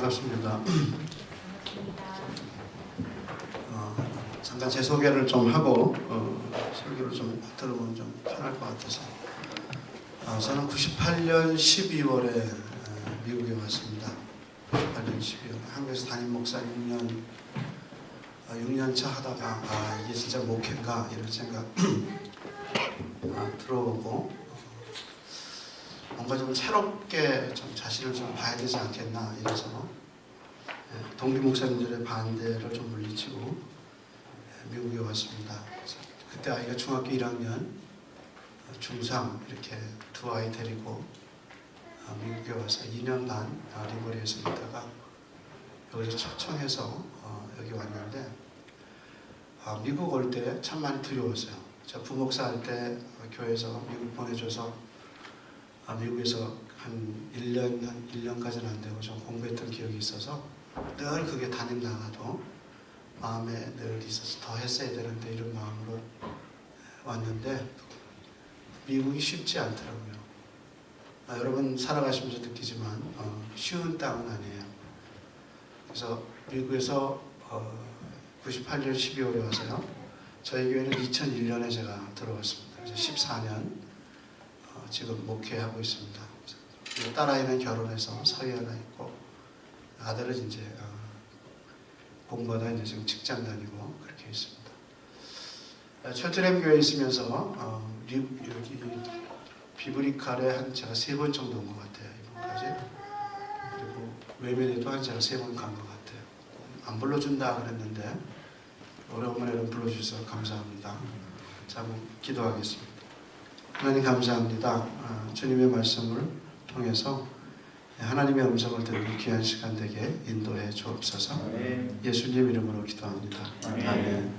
반갑습니다. 잠깐 제 소개를 좀 하고 설교를 좀 들으면 좀 편할 것 같아서 저는 98년 12월에 미국에 왔습니다. 98년 12월 한국에서 담임 목사 6년 차 하다가 이게 진짜 목회인가 이런 생각 들어오고 뭔가 좀 새롭게 좀 자신을 좀 봐야 되지 않겠나 이래서 동기 목사님들의 반대를 좀 물리치고 미국에 왔습니다. 그래서 그때 아이가 중학교 1학년, 중3 이렇게 두 아이 데리고 미국에 와서 2년 반 리버리에서 있다가 여기서 초청해서 여기 왔는데 미국 올 때 참 많이 두려웠어요. 제가 부목사 할 때 교회에서 미국 보내줘서 미국에서 한 1년까지는 안 되고 좀 공부했던 기억이 있어서 늘 그게 담임 나가도 마음에 늘 있어서 더 했어야 되는데 이런 마음으로 왔는데 미국이 쉽지 않더라고요. 여러분 살아가시면서 느끼지만 쉬운 땅은 아니에요. 그래서 미국에서 98년 12월에 와서요. 저희 교회는 2001년에 제가 들어왔습니다. 그래서 14년 지금 목회하고 있습니다. 딸아이는 결혼해서 사위 하나 있고 아들은 이제 공부하다 이제 지금 직장 다니고 그렇게 있습니다. 철트렘 교회에 있으면서 여기 비브리칼에 한 제가 3번 정도 온 것 같아요. 이번까지. 그리고 외면에도 한 제가 3번 간 것 같아요. 안 불러준다 그랬는데 오래간만에 불러주셔서 감사합니다. 자, 한번 기도하겠습니다. 하나님 감사합니다. 주님의 말씀을 통해서 하나님의 음성을 듣는 귀한 시간 되게 인도해 주옵소서. 예수님 이름으로 기도합니다. 아멘.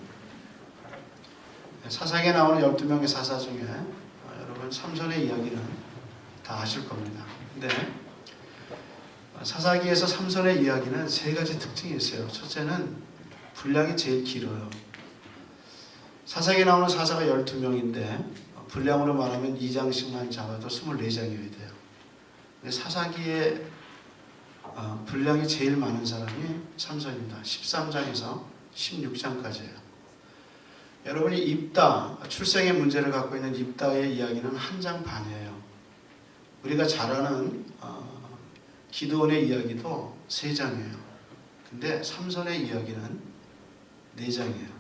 사사기에 나오는 12명의 사사 중에 여러분 삼손의 이야기는 다 아실 겁니다. 근데 사사기에서 삼손의 이야기는 3가지 특징이 있어요. 첫째는 분량이 제일 길어요. 사사기에 나오는 사사가 12명인데 분량으로 말하면 2장씩만 잡아도 24장이어야 돼요. 근데 사사기에 분량이 제일 많은 사람이 삼손입니다. 13장에서 16장까지예요. 여러분이 입다, 출생의 문제를 갖고 있는 입다의 이야기는 1장 반이에요. 우리가 잘 아는 기드온의 이야기도 3장이에요. 근데 삼손의 이야기는 4장이에요.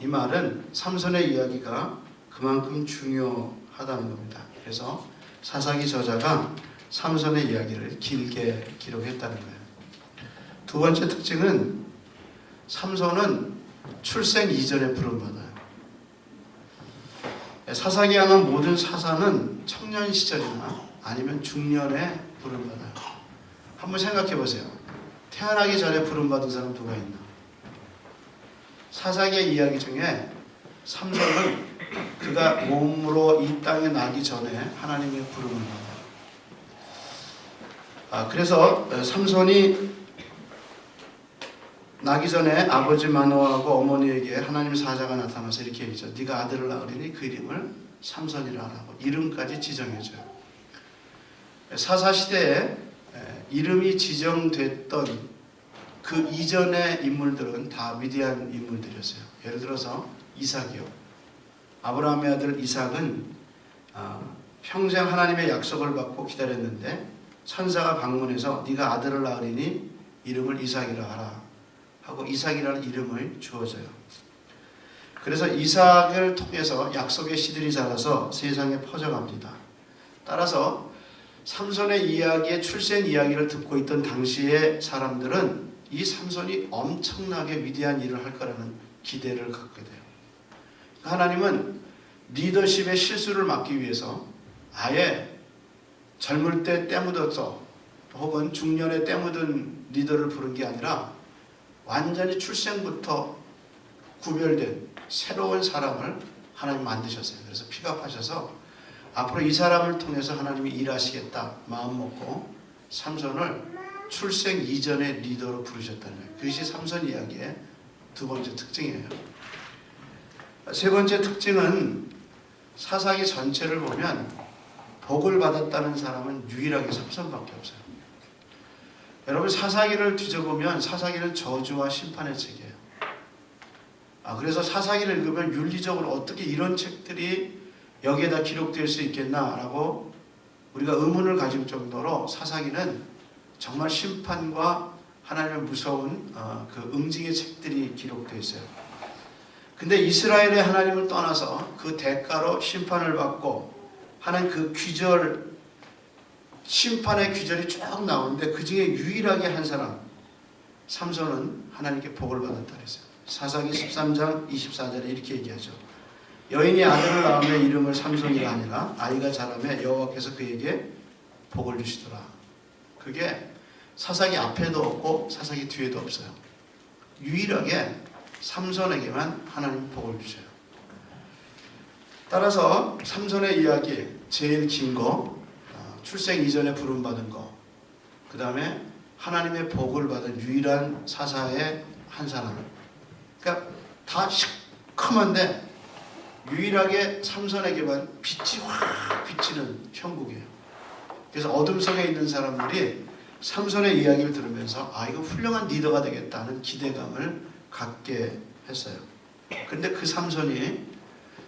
이 말은 삼손의 이야기가 그만큼 중요하다는 겁니다. 그래서 사사기 저자가 삼손의 이야기를 길게 기록했다는 거예요. 두 번째 특징은 삼손은 출생 이전에 부름받아요. 사사기에 나온 모든 사사는 청년 시절이나 아니면 중년에 부름받아요. 한번 생각해 보세요. 태어나기 전에 부름받은 사람 누가 있나? 사사기의 이야기 중에 삼손은 그가 몸으로 이 땅에 나기 전에 하나님의 부름을 받아요. 그래서 삼손이 나기 전에 아버지 마노아하고 어머니에게 하나님 사자가 나타나서 이렇게 얘기죠. 네가 아들을 낳으리니 그 이름을 삼손이라 하라고 이름까지 지정해줘요. 사사시대에 이름이 지정됐던 그 이전의 인물들은 다 위대한 인물들이었어요. 예를 들어서 이삭이요. 아브라함의 아들 이삭은 평생 하나님의 약속을 받고 기다렸는데 천사가 방문해서 네가 아들을 낳으리니 이름을 이삭이라 하라 하고 이삭이라는 이름을 주어져요. 그래서 이삭을 통해서 약속의 씨들이 자라서 세상에 퍼져갑니다. 따라서 삼손의 이야기의 출생 이야기를 듣고 있던 당시의 사람들은 이 삼손이 엄청나게 위대한 일을 할 거라는 기대를 갖게 돼요. 하나님은 리더십의 실수를 막기 위해서 아예 젊을 때 때묻어서 혹은 중년에 때묻은 리더를 부른 게 아니라 완전히 출생부터 구별된 새로운 사람을 하나님 만드셨어요. 그래서 픽업하셔서 앞으로 이 사람을 통해서 하나님이 일하시겠다 마음 먹고 삼손을 출생 이전의 리더로 부르셨다는 거예요. 그것이 삼손 이야기의 두 번째 특징이에요. 세 번째 특징은 사사기 전체를 보면 복을 받았다는 사람은 유일하게 삼손밖에 없어요. 여러분 사사기를 뒤져보면 사사기는 저주와 심판의 책이에요. 그래서 사사기를 읽으면 윤리적으로 어떻게 이런 책들이 여기에다 기록될 수 있겠나라고 우리가 의문을 가질 정도로 사사기는 정말 심판과 하나님의 무서운 그 응징의 책들이 기록되어 있어요. 근데 이스라엘의 하나님을 떠나서 그 대가로 심판을 받고 하는 그 귀절, 심판의 귀절이 쭉 나오는데 그 중에 유일하게 한 사람 삼손은 하나님께 복을 받았다 그랬어요. 사사기 13장 24절에 이렇게 얘기하죠. 여인이 아들을 낳으며 이름을 삼손이라 하니라. 아이가 자라며 여호와께서 그에게 복을 주시더라. 그게 사사기 앞에도 없고 사사기 뒤에도 없어요. 유일하게 삼손에게만 하나님 복을 주셔요. 따라서 삼손의 이야기 제일 긴 거, 출생 이전에 부름받은 거, 그 다음에 하나님의 복을 받은 유일한 사사의 한 사람. 그러니까 다 시커먼데 유일하게 삼손에게만 빛이 확 비치는 형국이에요. 그래서 어둠 속에 있는 사람들이 삼손의 이야기를 들으면서 이거 훌륭한 리더가 되겠다는 기대감을 갖게 했어요. 그런데 그 삼손이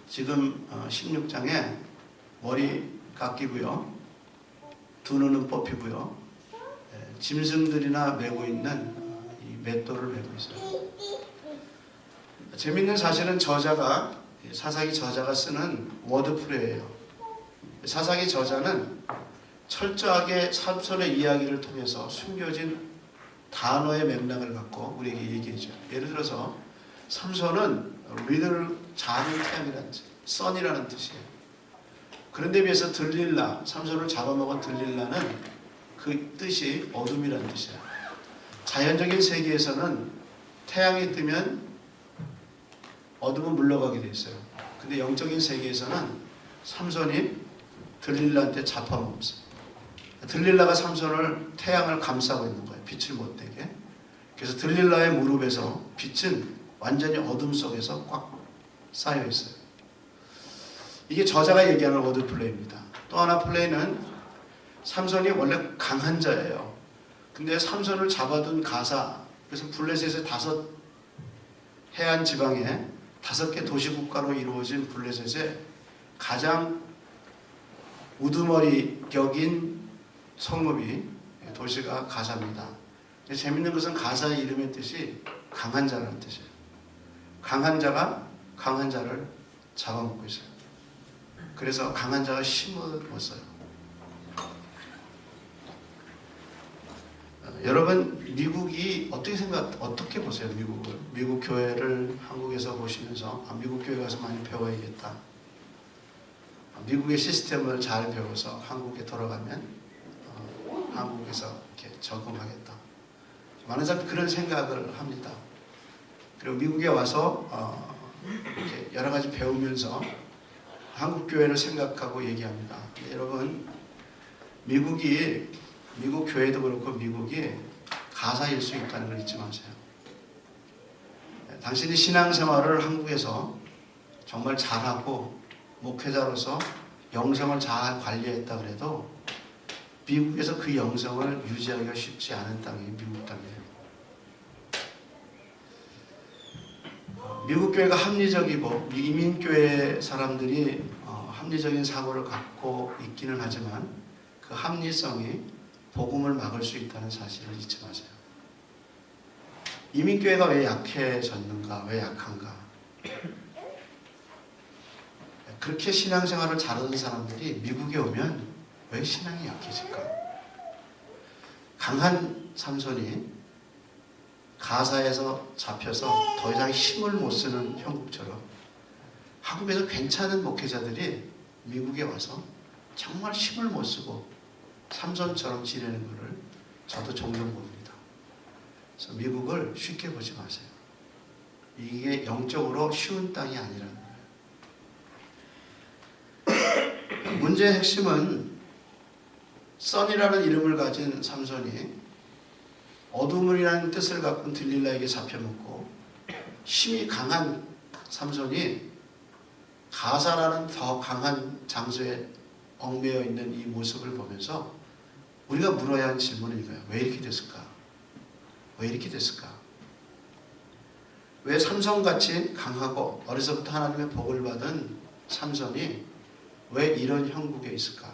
지금 16장에 머리 깎이고요, 두 눈은 뽑히고요, 짐승들이나 메고 있는 이 맷돌을 메고 있어요. 재밌는 사실은 저자가, 사사기 저자가 쓰는 워드플레이예요. 사사기 저자는 철저하게 삼손의 이야기를 통해서 숨겨진 단어의 맥락을 갖고 우리에게 얘기해줘요. 예를 들어서 삼손은 리들 자는 태양이라는 뜻, 선이라는 뜻이에요. 그런데 비해서 들릴라, 삼손을 잡아먹은 들릴라는 그 뜻이 어둠이라는 뜻이에요. 자연적인 세계에서는 태양이 뜨면 어둠은 물러가게 돼 있어요. 근데 영적인 세계에서는 삼손이 들릴라한테 잡아먹었어요. 들릴라가 삼손을, 태양을 감싸고 있는 거예요. 빛을 못 되게. 그래서 들릴라의 무릎에서 빛은 완전히 어둠 속에서 꽉 쌓여 있어요. 이게 저자가 얘기하는 워드플레이입니다. 또 하나 플레이는 삼손이 원래 강한 자예요. 근데 삼손을 잡아둔 가사, 그래서 블레셋의 5 해안 지방에 5개 도시국가로 이루어진 블레셋의 가장 우두머리 격인 성읍이, 도시가 가사입니다. 재밌는 것은 가사의 이름의 뜻이 강한 자라는 뜻이에요. 강한 자가 강한 자를 잡아먹고 있어요. 그래서 강한 자가 힘을 못 써요. 여러분, 미국이 어떻게 보세요? 미국을, 미국 교회를 한국에서 보시면서 미국 교회 가서 많이 배워야겠다, 미국의 시스템을 잘 배워서 한국에 돌아가면 한국에서 이렇게 적응하겠다. 많은 사람들이 그런 생각을 합니다. 그리고 미국에 와서 이렇게 여러 가지 배우면서 한국 교회를 생각하고 얘기합니다. 여러분, 미국 교회도 그렇고 미국이 가사일 수 있다는 걸 잊지 마세요. 당신이 신앙생활을 한국에서 정말 잘하고 목회자로서 영성을 잘 관리했다 그래도 미국에서 그 영성을 유지하기가 쉽지 않은 땅이 미국 땅이에요. 미국 교회가 합리적이고 이민교회 사람들이 합리적인 사고를 갖고 있기는 하지만 그 합리성이 복음을 막을 수 있다는 사실을 잊지 마세요. 이민교회가 왜 약해졌는가? 왜 약한가? 그렇게 신앙생활을 잘하는 사람들이 미국에 오면 왜 신앙이 약해질까? 강한 삼손이 가사에서 잡혀서 더 이상 힘을 못 쓰는 형국처럼 한국에서 괜찮은 목회자들이 미국에 와서 정말 힘을 못 쓰고 삼손처럼 지내는 것을 저도 종종 봅니다. 그래서 미국을 쉽게 보지 마세요. 이게 영적으로 쉬운 땅이 아니라는 거예요. 문제의 핵심은 선이라는 이름을 가진 삼손이 어둠이라는 뜻을 갖고 들릴라에게 잡혀먹고 힘이 강한 삼손이 가사라는 더 강한 장소에 얽매여 있는 이 모습을 보면서 우리가 물어야 하는 질문은 이거예요. 왜 이렇게 됐을까? 왜 이렇게 됐을까? 왜 삼손같이 강하고 어려서부터 하나님의 복을 받은 삼손이 왜 이런 형국에 있을까?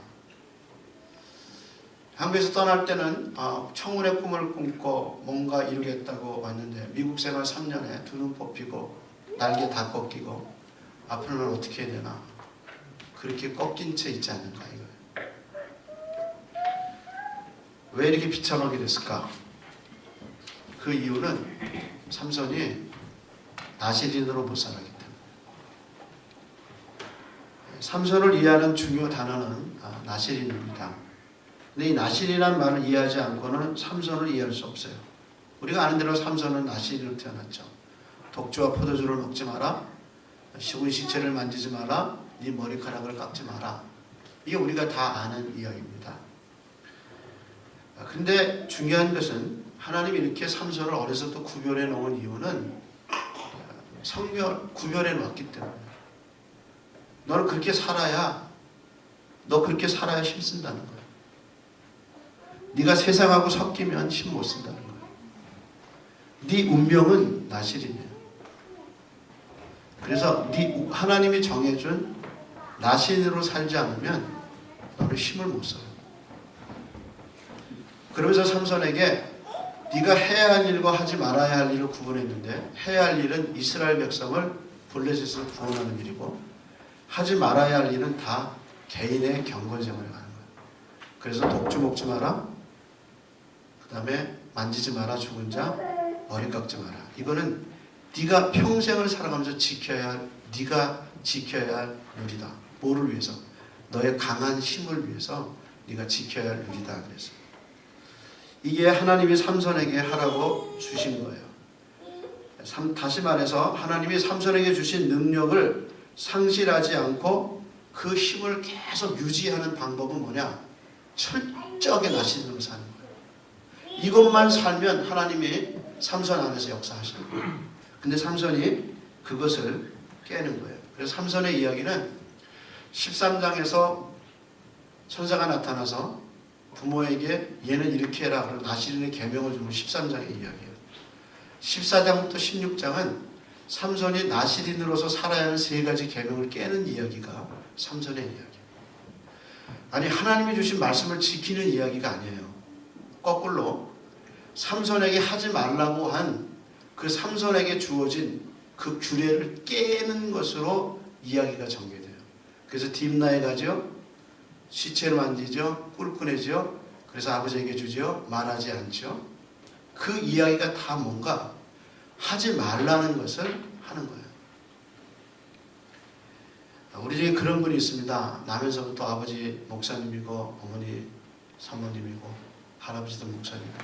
한국에서 떠날 때는 청운의 꿈을 꿈꿔 뭔가 이루겠다고 왔는데 미국 생활 3년에 두 눈 뽑히고 날개 다 꺾이고 앞으로는 어떻게 해야 되나? 그렇게 꺾인 채 있지 않는가 이거예요. 왜 이렇게 비참하게 됐을까? 그 이유는 삼손이 나실인으로 못 살았기 때문에. 삼손을 이해하는 중요 단어는 나실인입니다. 근데 이 나실이라는 말을 이해하지 않고는 삼손을 이해할 수 없어요. 우리가 아는 대로 삼손은 나실인으로 태어났죠. 독주와 포도주를 먹지 마라. 죽은 시체를 만지지 마라. 네 머리카락을 깎지 마라. 이게 우리가 다 아는 이야기입니다. 근데 중요한 것은 하나님이 이렇게 삼손을 어려서부터 구별해 놓은 이유는 구별해 놓았기 때문에. 너는 그렇게 살아야, 너 그렇게 살아야 힘쓴다는 거야. 네가 세상하고 섞이면 힘 못 쓴다는 거야. 네 운명은 나실이네요. 그래서 하나님이 정해준 나실으로 살지 않으면 너는 힘을 못 써요. 그러면서 삼손에게 네가 해야 할 일과 하지 말아야 할 일을 구분했는데, 해야 할 일은 이스라엘 백성을 블레셋에서 구원하는 일이고 하지 말아야 할 일은 다 개인의 경건생활에 가는 거예요. 그래서 독주 먹지 마라, 그 다음에 만지지 마라, 죽은 자 머리 깎지 마라. 이거는 네가 평생을 살아가면서 네가 지켜야 할 룰이다. 뭐를 위해서? 너의 강한 힘을 위해서 네가 지켜야 할 룰이다. 그래서 이게 하나님이 삼손에게 하라고 주신 거예요. 다시 말해서 하나님이 삼손에게 주신 능력을 상실하지 않고 그 힘을 계속 유지하는 방법은 뭐냐? 철저하게 나실인으로 사는 거예요. 이것만 살면 하나님이 삼손 안에서 역사하시는 거예요. 근데 삼손이 그것을 깨는 거예요. 그래서 삼손의 이야기는 13장에서 천사가 나타나서 부모에게 얘는 이렇게 해라 그러고 나실인의 계명을 주는 13장의 이야기예요. 14장부터 16장은 삼손이 나실인으로서 살아야 하는 세 가지 계명을 깨는 이야기가 삼손의 이야기예요. 아니, 하나님이 주신 말씀을 지키는 이야기가 아니에요. 거꾸로 삼손에게 하지 말라고 한 그 삼손에게 주어진 그 규례를 깨는 것으로 이야기가 전개돼요. 그래서 딥나에 가죠. 시체를 만지죠. 꿀꾸내죠. 그래서 아버지에게 주죠. 말하지 않죠. 그 이야기가 다 뭔가 하지 말라는 것을 하는 거예요. 우리 중에 그런 분이 있습니다. 나면서부터 아버지 목사님이고 어머니 사모님이고 할아버지도 목사님이고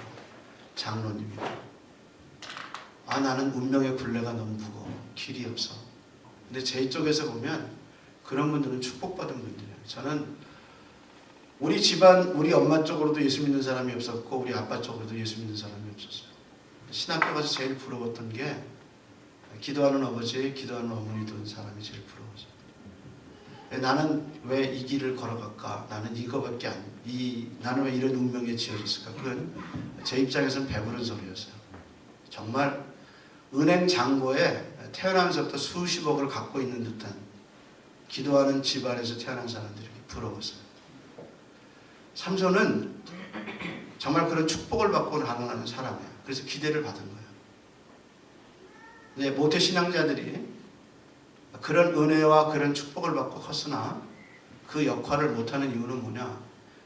장로님이고 나는 운명의 굴레가 너무 무거워. 길이 없어. 근데 제 쪽에서 보면 그런 분들은 축복받은 분들이에요. 저는 우리 집안, 우리 엄마 쪽으로도 예수 믿는 사람이 없었고 우리 아빠 쪽으로도 예수 믿는 사람이 없었어요. 신학교 가서 제일 부러웠던 게 기도하는 아버지, 기도하는 어머니 둔 사람이 제일 부러웠어요. 나는 왜 이 길을 걸어갈까? 나는 이거밖에 나는 왜 이런 운명에 지어졌을까? 그건 제 입장에서는 배부른 소리였어요. 정말 은행 잔고에 태어나면서부터 수십억을 갖고 있는 듯한 기도하는 집안에서 태어난 사람들이 부러웠어요. 삼손은 정말 그런 축복을 받고 나가는 사람이에요. 그래서 기대를 받은 거예요. 근데 모태 신앙자들이 그런 은혜와 그런 축복을 받고 컸으나 그 역할을 못하는 이유는 뭐냐?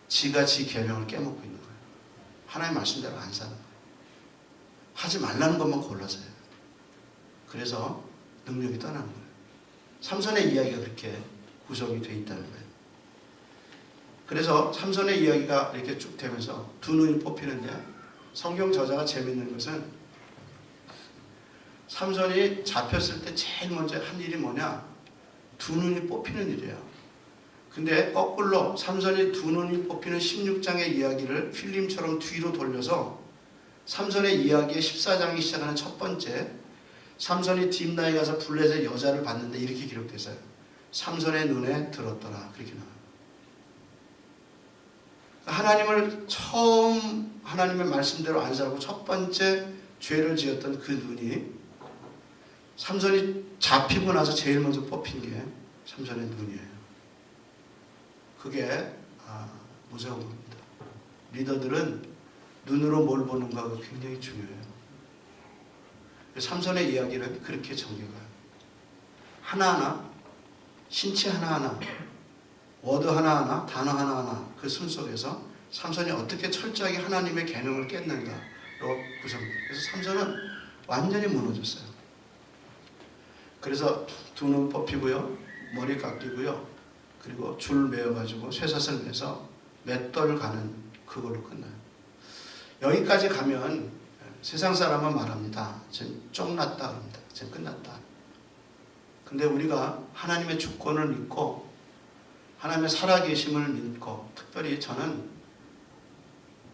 지가 지 계명을 깨먹고 있는 거예요. 하나님의 말씀대로 안 사는 거예요. 하지 말라는 것만 골라서요. 그래서 능력이 떠나는 거예요. 삼손의 이야기가 그렇게 구성이 되어 있다는 거예요. 그래서 삼손의 이야기가 이렇게 쭉 되면서 두 눈이 뽑히는데, 성경 저자가 재밌는 것은 삼손이 잡혔을 때 제일 먼저 한 일이 뭐냐? 두 눈이 뽑히는 일이에요. 근데 거꾸로 삼손이 두 눈이 뽑히는 16장의 이야기를 필름처럼 뒤로 돌려서 삼손의 이야기의 14장이 시작하는 첫 번째, 삼손이 딥나에 가서 블레셋 여자를 봤는데 이렇게 기록됐어요. 삼손의 눈에 들었더라. 그렇게 나와요. 하나님을 처음 하나님의 말씀대로 안 살고 첫 번째 죄를 지었던 그 눈이 삼손이 잡히고 나서 제일 먼저 뽑힌 게 삼손의 눈이에요. 그게 무서운 겁니다. 리더들은 눈으로 뭘 보는가가 굉장히 중요해요. 삼손의 이야기는 그렇게 전개가요. 하나하나, 신체 하나하나, 워드 하나하나, 단어 하나하나 그 순 속에서 삼손이 어떻게 철저하게 하나님의 계명을 깼는가로 구성돼요. 그래서 삼손은 완전히 무너졌어요. 그래서 두 눈 뽑히고요, 머리 깎이고요, 그리고 줄 매어가지고 쇠사슬 매서 맷돌 가는 그걸로 끝나요. 여기까지 가면 세상 사람은 말합니다. 전 쫑났다 합니다. 전 끝났다. 근데 우리가 하나님의 주권을 믿고 하나님의 살아계심을 믿고, 특별히 저는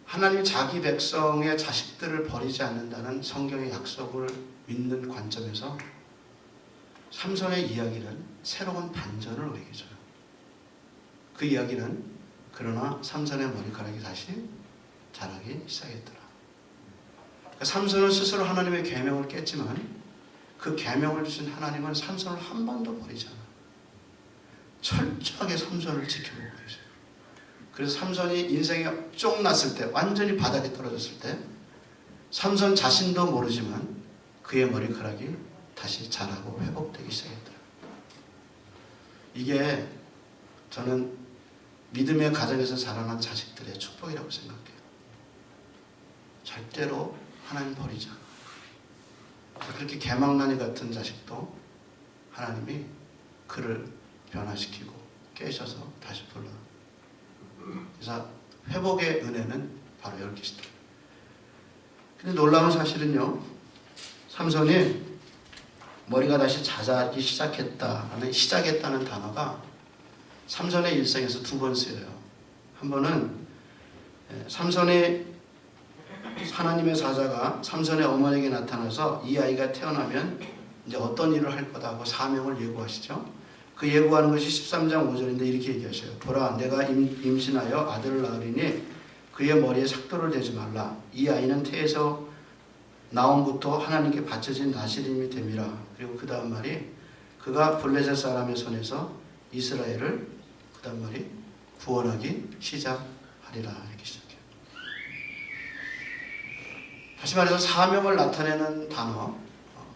하나님이 자기 백성의 자식들을 버리지 않는다는 성경의 약속을 믿는 관점에서 삼손의 이야기는 새로운 반전을 우리에게 줘요. 그 이야기는 그러나 삼손의 머리카락이 다시 자라기 시작했더라. 그러니까 삼손은 스스로 하나님의 계명을 깼지만 그 계명을 주신 하나님은 삼손을 한 번도 버리지 않아요. 철저하게 삼손을 지켜보고 계세요. 그래서 삼손이 인생에 쫑났을 때, 완전히 바닥에 떨어졌을 때 삼손 자신도 모르지만 그의 머리카락이 다시 자라고 회복되기 시작했더라고요. 이게 저는 믿음의 가정에서 자라난 자식들의 축복이라고 생각해요. 절대로 하나님 버리지 않아요. 그렇게 개망나니 같은 자식도 하나님이 그를 변화시키고 깨셔서 다시 불러요. 그래서 회복의 은혜는 바로 이렇게시다. 근데 놀라운 사실은요, 삼손이 머리가 다시 자라기 시작했다는 단어가 삼손의 일생에서 두 번 쓰여요. 한 번은 삼손의 하나님의 사자가 삼손의 어머니에게 나타나서 이 아이가 태어나면 이제 어떤 일을 할 거다 하고 사명을 예고하시죠. 그 예고하는 것이 13장 5절인데 이렇게 얘기하셔요. 보라, 내가 임신하여 아들을 낳으리니 그의 머리에 삭도를 대지 말라. 이 아이는 태에서 나옴부터 하나님께 바쳐진 나시림이 됨이라. 그리고 그 다음 말이 그가 블레셋 사람의 손에서 이스라엘을 그 다음 말이 구원하기 시작하리라. 이렇게 시작해요. 다시 말해서 사명을 나타내는 단어,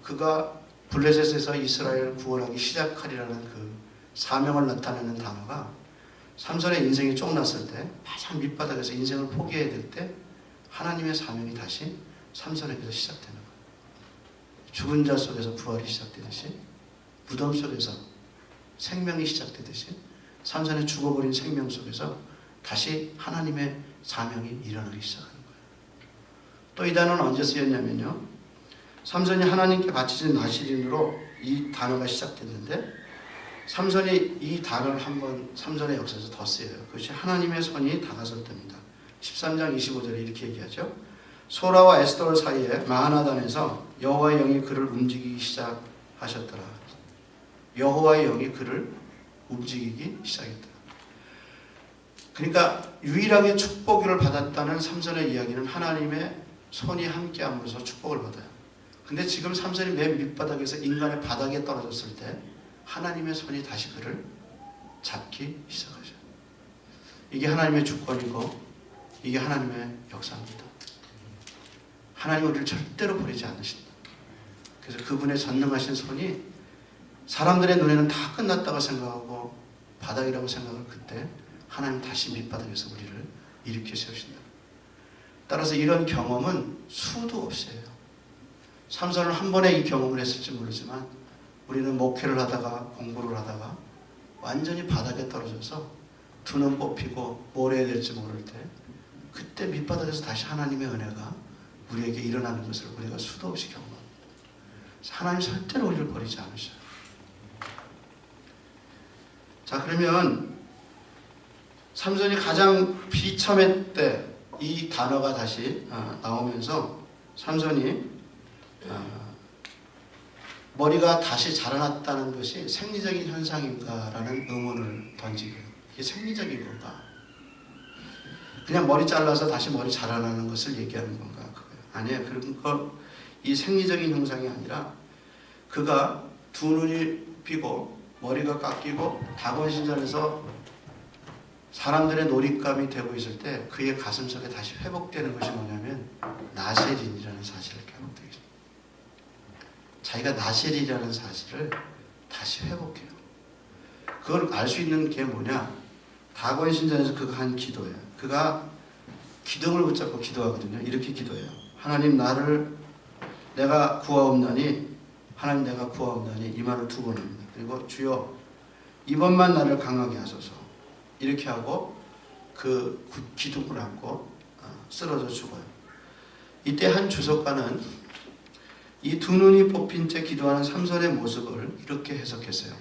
그가 블레셋에서 이스라엘을 구원하기 시작하리라는 그 사명을 나타내는 단어가 삼손의 인생이 쫑났을 때, 가장 밑바닥에서 인생을 포기해야 될 때 하나님의 사명이 다시 삼손에게서 시작되는 거예요. 죽은 자 속에서 부활이 시작되듯이, 무덤 속에서 생명이 시작되듯이 삼손의 죽어버린 생명 속에서 다시 하나님의 사명이 일어나기 시작하는 거예요. 또 이 단어는 언제 쓰였냐면요, 삼손이 하나님께 바쳐진 나시린으로 이 단어가 시작됐는데 삼손이 이 단어를 한번 삼손의 역사에서 더 쓰여요. 그것이 하나님의 손이 다가설 때입니다. 13장 25절에 이렇게 얘기하죠. 소라와 에스돌 사이에 마하나단에서 여호와의 영이 그를 움직이기 시작하셨더라. 여호와의 영이 그를 움직이기 시작했더라. 그러니까 유일하게 축복을 받았다는 삼손의 이야기는 하나님의 손이 함께함으로써 축복을 받아요. 근데 지금 삼손이 맨 밑바닥에서 인간의 바닥에 떨어졌을 때 하나님의 손이 다시 그를 잡기 시작하셔요. 이게 하나님의 주권이고 이게 하나님의 역사입니다. 하나님은 우리를 절대로 버리지 않으신다. 그래서 그분의 전능하신 손이 사람들의 눈에는 다 끝났다고 생각하고 바닥이라고 생각을 그때 하나님 다시 밑바닥에서 우리를 일으켜 세우신다. 따라서 이런 경험은 수도 없이 해요. 삼손은 한 번에 이 경험을 했을지 모르지만 우리는 목회를 하다가 공부를 하다가 완전히 바닥에 떨어져서 두 눈 뽑히고 뭘 해야 될지 모를 때 그때 밑바닥에서 다시 하나님의 은혜가 우리에게 일어나는 것을 우리가 수도 없이 경험합니다. 하나님 절대로 우리를 버리지 않으셔요. 자, 그러면 삼손이 가장 비참할 때 이 단어가 다시 나오면서 삼손이 머리가 다시 자라났다는 것이 생리적인 현상인가라는 의문을 던지게 해요. 이게 생리적인 건가? 그냥 머리 잘라서 다시 머리 자라나는 것을 얘기하는 건가? 그거예요. 아니에요. 그런 거 이 생리적인 형상이 아니라 그가 두 눈이 비고 머리가 깎이고 다곤신전에서 사람들의 놀잇감이 되고 있을 때 그의 가슴속에 다시 회복되는 것이 뭐냐면 나셀인이라는 사실을 회복되게 됩니다. 자기가 나셀이라는 사실을 다시 회복해요. 그걸 알 수 있는 게 뭐냐? 다곤신전에서 그가 한 기도예요. 그가 기둥을 붙잡고 기도하거든요. 이렇게 기도해요. 하나님 내가 구하옵나니 하나님 내가 구하옵나니 이 말을 두 번 합니다. 그리고 주여 이번만 나를 강하게 하소서 이렇게 하고 그 기둥을 안고 쓰러져 죽어요. 이때 한 주석가는 이 두 눈이 뽑힌 채 기도하는 삼손의 모습을 이렇게 해석했어요.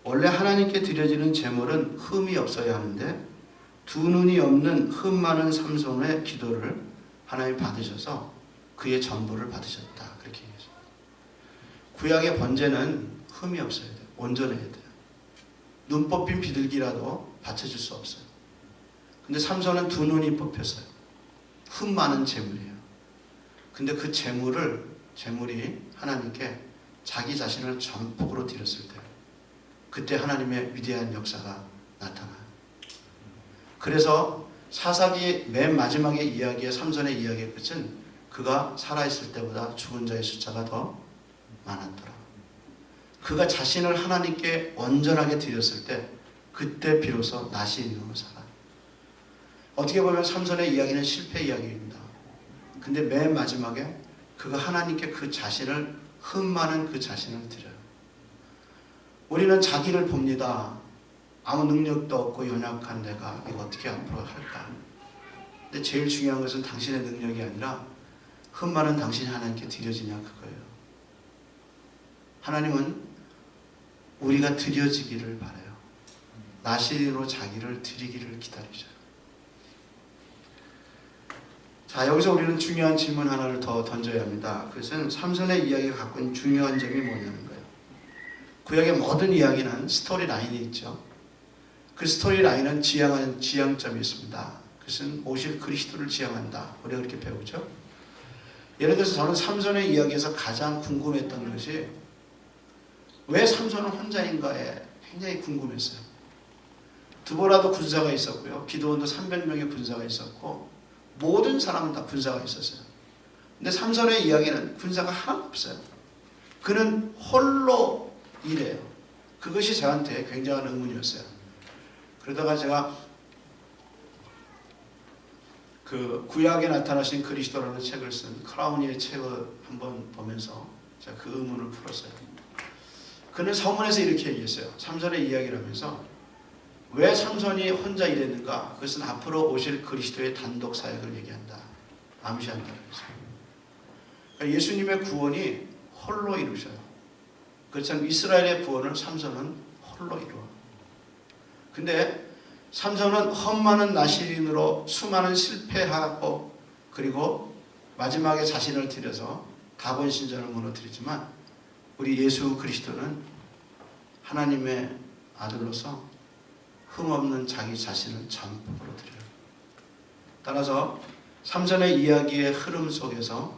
원래 하나님께 드려지는 제물은 흠이 없어야 하는데 두 눈이 없는 흠 많은 삼손의 기도를 하나님 받으셔서 그의 전부를 받으셨다. 그렇게 얘기했어요. 구약의 번제는 흠이 없어야 돼요. 온전해야 돼요. 눈 뽑힌 비둘기라도 바쳐줄 수 없어요. 근데 삼손은 두 눈이 뽑혔어요. 흠 많은 제물이에요. 근데 그 제물이 하나님께 자기 자신을 전폭으로 드렸을 때 그때 하나님의 위대한 역사가 나타나요. 그래서 사사기 맨 마지막의 이야기의 삼손의 이야기의 끝은 그가 살아있을 때보다 죽은 자의 숫자가 더 많았더라. 그가 자신을 하나님께 온전하게 드렸을 때 그때 비로소 나시인으로 살아요. 어떻게 보면 삼손의 이야기는 실패 이야기입니다. 근데 맨 마지막에 그가 하나님께 그 자신을 흠 많은 그 자신을 드려요. 우리는 자기를 봅니다. 아무 능력도 없고 연약한 내가 이거 어떻게 앞으로 할까? 근데 제일 중요한 것은 당신의 능력이 아니라 흠 많은 당신이 하나님께 드려지냐 그거예요. 하나님은 우리가 드려지기를 바라요. 나시로 자기를 드리기를 기다리셔요. 자, 여기서 우리는 중요한 질문 하나를 더 던져야 합니다. 그것은 삼손의 이야기가 갖고 있는 중요한 점이 뭐냐는 거예요. 구약의 모든 이야기는 스토리 라인이 있죠. 그 스토리 라인은 지향하는 지향점이 있습니다. 그것은 오실 그리스도를 지향한다. 우리가 그렇게 배우죠. 예를 들어서 저는 삼손의 이야기에서 가장 궁금했던 것이 왜 삼손은 혼자인가에 굉장히 궁금했어요. 드보라도 군사가 있었고요. 기드온도 300명의 군사가 있었고 모든 사람은 다 군사가 있었어요. 근데 삼손의 이야기는 군사가 하나 없어요. 그는 홀로 일해요. 그것이 저한테 굉장한 의문이었어요. 그러다가 제가 그 구약에 나타나신 그리스도라는 책을 쓴 크라우니의 책을 한번 보면서 제가 그 의문을 풀었어요. 그는 서문에서 이렇게 얘기했어요. 삼손의 이야기를 하면서 왜 삼손이 혼자 일했는가? 그것은 앞으로 오실 그리스도의 단독 사역을 얘기한다. 암시한다. 그러니까 예수님의 구원이 홀로 이루셔요. 그렇지만 이스라엘의 구원을 삼손은 홀로 이루어. 근데 삼손은 험많은 나시린으로 수많은 실패하고 그리고 마지막에 자신을 들여서 다곤신전을 무너뜨리지만 우리 예수 그리스도는 하나님의 아들로서 흠없는 자기 자신을 전폭으로 드려요. 따라서 삼손의 이야기의 흐름 속에서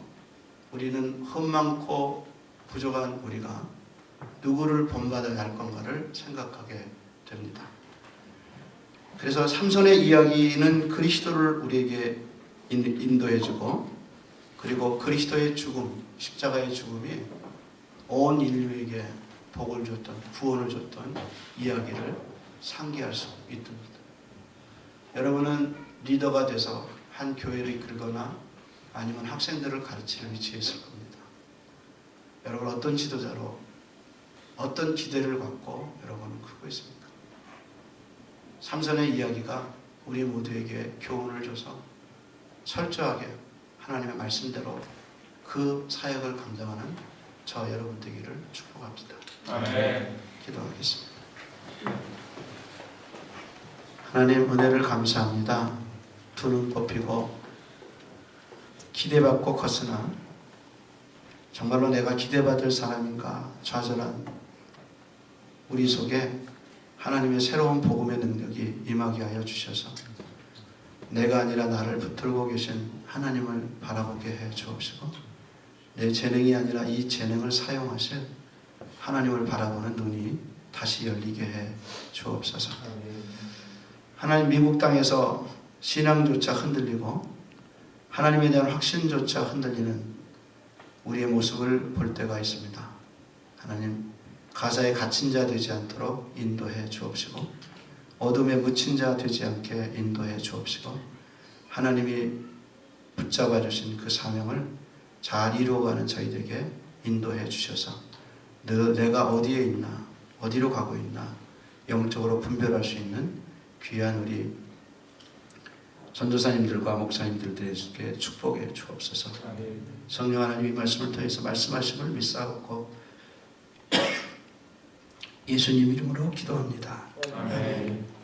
우리는 흠 많고 부족한 우리가 누구를 본받아야 할 건가를 생각하게 됩니다. 그래서 삼손의 이야기는 그리스도를 우리에게 인도해주고 그리고 그리스도의 죽음, 십자가의 죽음이 온 인류에게 복을 줬던, 구원을 줬던 이야기를 상기할 수 있습니다. 여러분은 리더가 돼서 한 교회를 이끌거나 아니면 학생들을 가르치는 위치에 있을 겁니다. 여러분 어떤 지도자로 어떤 기대를 갖고 여러분은 크고 있습니까? 삼손의 이야기가 우리 모두에게 교훈을 줘서 철저하게 하나님의 말씀대로 그 사역을 감당하는 저 여러분 되기를 축복합니다. 아멘. 기도하겠습니다. 하나님 은혜를 감사합니다. 두 눈 뽑히고 기대받고 컸으나 정말로 내가 기대받을 사람인가 좌절한 우리 속에 하나님의 새로운 복음의 능력이 임하게 하여 주셔서 내가 아니라 나를 붙들고 계신 하나님을 바라보게 해 주옵시고 내 재능이 아니라 이 재능을 사용하실 하나님을 바라보는 눈이 다시 열리게 해 주옵소서. 하나님, 미국 땅에서 신앙조차 흔들리고 하나님에 대한 확신조차 흔들리는 우리의 모습을 볼 때가 있습니다. 하나님, 가사에 갇힌 자 되지 않도록 인도해 주옵시고 어둠에 묻힌 자 되지 않게 인도해 주옵시고 하나님이 붙잡아 주신 그 사명을 잘 이루어가는 저희들에게 인도해 주셔서 내가 어디에 있나, 어디로 가고 있나 영적으로 분별할 수 있는 귀한 우리 전도사님들과 목사님들에게 축복해 주옵소서. 성령 하나님이 말씀을 통해서 말씀하심을 믿사옵고 예수님 이름으로 기도합니다. 아멘.